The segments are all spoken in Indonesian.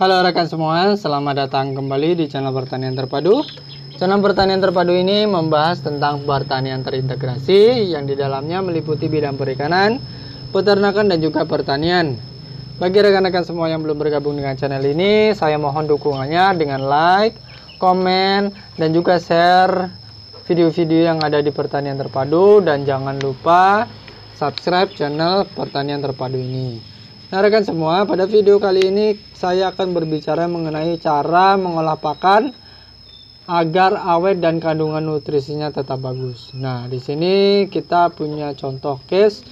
Halo rekan semua, selamat datang kembali di channel Pertanian Terpadu. Channel Pertanian Terpadu ini membahas tentang pertanian terintegrasi yang di dalamnya meliputi bidang perikanan, peternakan, dan juga pertanian. Bagi rekan-rekan semua yang belum bergabung dengan channel ini, saya mohon dukungannya dengan like, komen, dan juga share video-video yang ada di Pertanian Terpadu. Dan jangan lupa subscribe channel Pertanian Terpadu ini. Nah rekan semua, pada video kali ini saya akan berbicara mengenai cara mengolah pakan agar awet dan kandungan nutrisinya tetap bagus. Nah di sini kita punya contoh case.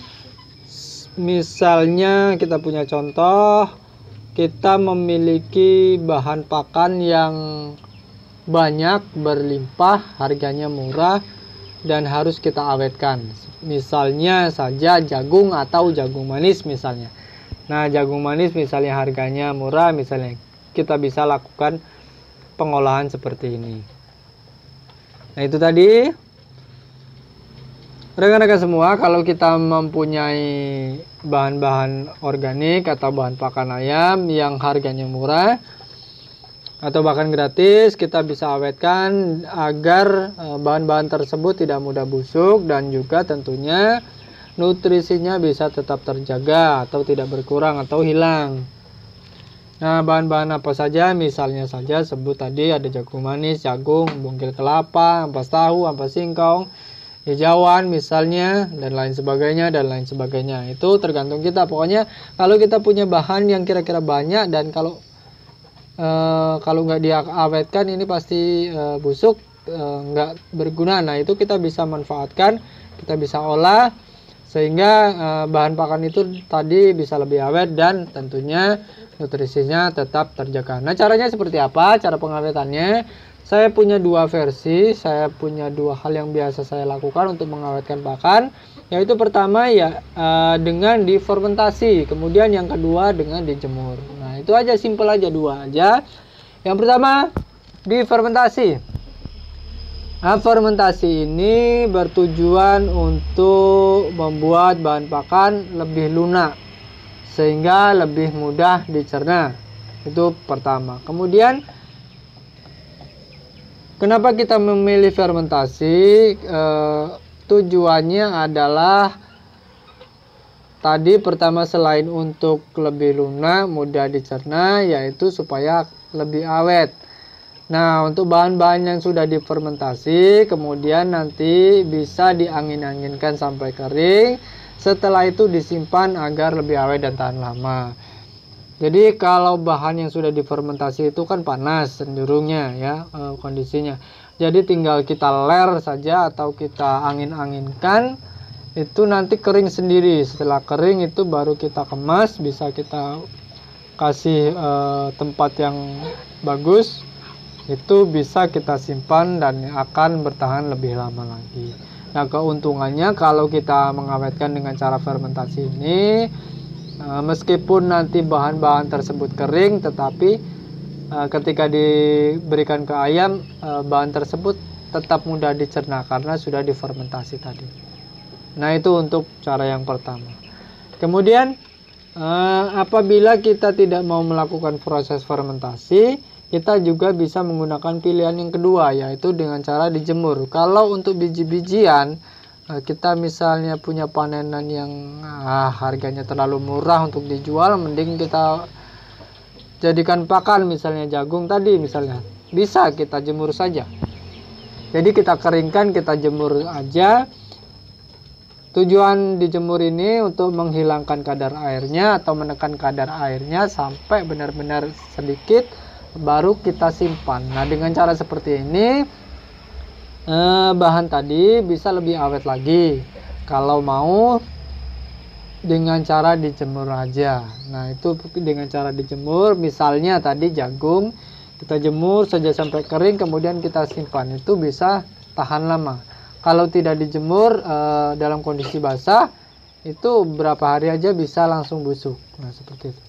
Misalnya kita punya contoh, kita memiliki bahan pakan yang banyak, berlimpah, harganya murah, dan harus kita awetkan. Misalnya saja jagung atau jagung manis misalnya. Nah jagung manis misalnya harganya murah, misalnya kita bisa lakukan pengolahan seperti ini. Nah itu tadi rekan-rekan semua, kalau kita mempunyai bahan-bahan organik atau bahan pakan ayam yang harganya murah atau bahkan gratis, kita bisa awetkan agar bahan-bahan tersebut tidak mudah busuk dan juga tentunya nutrisinya bisa tetap terjaga atau tidak berkurang atau hilang. Nah bahan-bahan apa saja? Misalnya saja sebut tadi ada jagung manis, jagung, bungkil kelapa, ampas tahu, ampas singkong, hijauan misalnya, dan lain sebagainya. Itu tergantung kita. Pokoknya kalau kita punya bahan yang kira-kira banyak dan kalau nggak diawetkan ini pasti busuk, nggak berguna. Nah itu kita bisa manfaatkan, kita bisa olah sehingga bahan pakan itu tadi bisa lebih awet dan tentunya nutrisinya tetap terjaga. Nah caranya seperti apa? Cara pengawetannya, saya punya dua versi, saya punya dua hal yang biasa saya lakukan untuk mengawetkan pakan. Yaitu pertama ya dengan difermentasi, kemudian yang kedua dengan dijemur. Nah itu aja, simple aja, dua aja. Yang pertama difermentasi. Nah, fermentasi ini bertujuan untuk membuat bahan pakan lebih lunak sehingga lebih mudah dicerna. Itu pertama. Kemudian kenapa kita memilih fermentasi? Tujuannya adalah tadi pertama selain untuk lebih lunak, mudah dicerna, yaitu supaya lebih awet. Nah untuk bahan-bahan yang sudah difermentasi kemudian nanti bisa diangin-anginkan sampai kering. Setelah itu disimpan agar lebih awet dan tahan lama. Jadi kalau bahan yang sudah difermentasi itu kan panas cenderungnya ya kondisinya. Jadi tinggal kita ler saja atau kita angin-anginkan, itu nanti kering sendiri. Setelah kering itu baru kita kemas, bisa kita kasih tempat yang bagus. Itu bisa kita simpan dan akan bertahan lebih lama lagi. Nah keuntungannya kalau kita mengawetkan dengan cara fermentasi ini, meskipun nanti bahan-bahan tersebut kering, tetapi ketika diberikan ke ayam, bahan tersebut tetap mudah dicerna karena sudah difermentasi tadi. Nah itu untuk cara yang pertama. Kemudian apabila kita tidak mau melakukan proses fermentasi, kita juga bisa menggunakan pilihan yang kedua, yaitu dengan cara dijemur. Kalau untuk biji-bijian, kita misalnya punya panenan yang harganya terlalu murah untuk dijual, mending kita jadikan pakan, misalnya jagung tadi misalnya, bisa kita jemur saja. Jadi kita keringkan, kita jemur aja. Tujuan dijemur ini untuk menghilangkan kadar airnya atau menekan kadar airnya sampai benar-benar sedikit, baru kita simpan. Nah dengan cara seperti ini bahan tadi bisa lebih awet lagi kalau mau dengan cara dijemur aja. Nah itu dengan cara dijemur, misalnya tadi jagung kita jemur saja sampai kering kemudian kita simpan, itu bisa tahan lama. Kalau tidak dijemur dalam kondisi basah, itu berapa hari aja bisa langsung busuk. Nah seperti itu.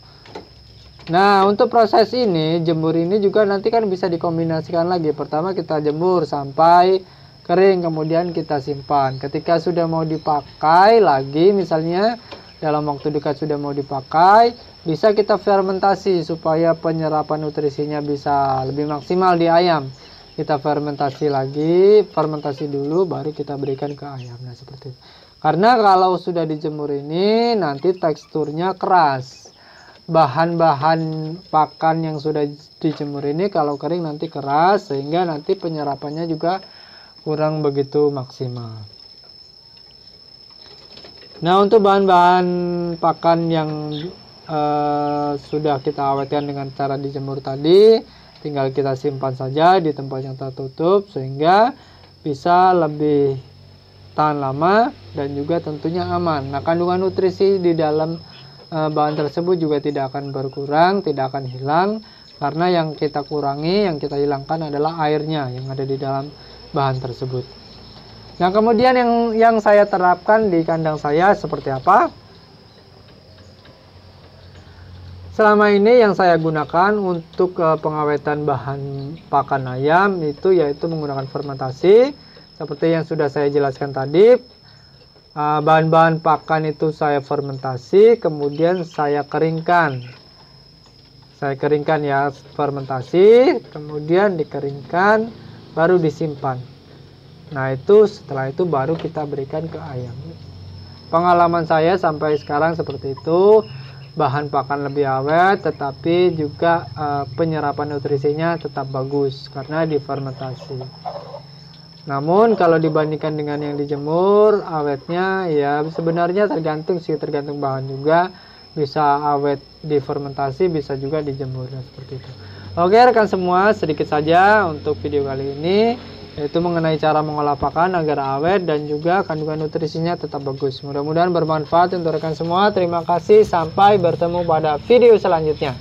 Nah untuk proses ini, jemur ini juga nanti kan bisa dikombinasikan lagi. Pertama kita jemur sampai kering, kemudian kita simpan. Ketika sudah mau dipakai lagi, misalnya dalam waktu dekat sudah mau dipakai, bisa kita fermentasi supaya penyerapan nutrisinya bisa lebih maksimal di ayam. Kita fermentasi lagi, fermentasi dulu baru kita berikan ke ayam. Nah, seperti itu. Karena kalau sudah dijemur ini nanti teksturnya keras. Bahan-bahan pakan yang sudah dijemur ini kalau kering nanti keras, sehingga nanti penyerapannya juga kurang begitu maksimal. Nah, untuk bahan-bahan pakan yang sudah kita awetkan dengan cara dijemur tadi, tinggal kita simpan saja di tempat yang tertutup sehingga bisa lebih tahan lama dan juga tentunya aman. Nah, kandungan nutrisi di dalam bahan tersebut juga tidak akan berkurang, tidak akan hilang, karena yang kita kurangi, yang kita hilangkan adalah airnya yang ada di dalam bahan tersebut. Nah, kemudian yang saya terapkan di kandang saya seperti apa? Selama ini yang saya gunakan untuk pengawetan bahan pakan ayam itu yaitu menggunakan fermentasi. Seperti yang sudah saya jelaskan tadi, bahan-bahan pakan itu saya fermentasi, kemudian saya keringkan. Saya keringkan ya, fermentasi, kemudian dikeringkan, baru disimpan. Nah, setelah itu baru kita berikan ke ayam. Pengalaman saya sampai sekarang seperti itu. Bahan pakan lebih awet, tetapi juga penyerapan nutrisinya tetap bagus karena difermentasi. Namun kalau dibandingkan dengan yang dijemur, awetnya ya sebenarnya tergantung bahan juga. Bisa awet difermentasi, bisa juga dijemur, seperti itu. Oke rekan semua, sedikit saja untuk video kali ini, yaitu mengenai cara mengolah pakan agar awet dan juga kandungan nutrisinya tetap bagus. Mudah-mudahan bermanfaat untuk rekan semua. Terima kasih, sampai bertemu pada video selanjutnya.